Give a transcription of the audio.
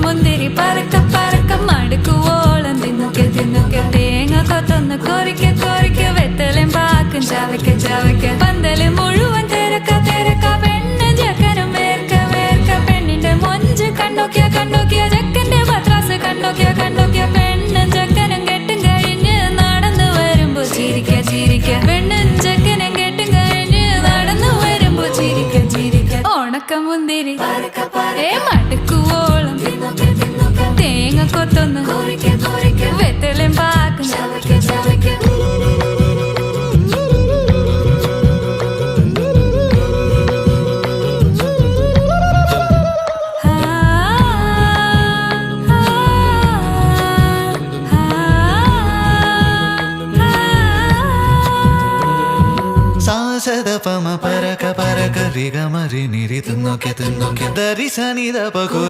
മുന്തിരി പറക്ക പറക്ക മടുക്കുവോളം തിന്നുക്കെ തിന്നുക്കെ തേങ്ങ കൊത്തൊന്ന് കൊറിക്ക കൊറിക്ക വെത്തലും പാക്കും ചവയ്ക്ക ചവയ്ക്ക പന്തല് മുഴുവൻ തിരക്ക തിരക്ക പെണ്ണ് ജക്കനും വേർക്ക വേർക്ക പെണ്ണിന്റെ മൊഞ്ച് കണ്ടോക്കിയ കണ്ടോക്കിയ ജക്കന്റെ പത്രാസ് കണ്ടോക്കിയ കണ്ടോക്കിയ പെണ്ണും ജക്കനും കെട്ടും കഴിഞ്ഞ് നടന്നു വരുമ്പോ ചിരിക്ക ചിരിക്ക പെണ്ണും ജക്കനും കെട്ടും കഴിഞ്ഞ് നടന്നു വരുമ്പോ ചിരിക്ക ചിരിക്ക ഉണക്ക മുന്തിരി മടുക്കുവോളം തേങ്ങ കൊത്തൊന്ന് വെത്തലും പാക്കും സാസദപമ പരക പരക രിഗമരി നിരി തിന്നൊക്കെ തിന്നൊക്കെ ദരി സനിദ പകു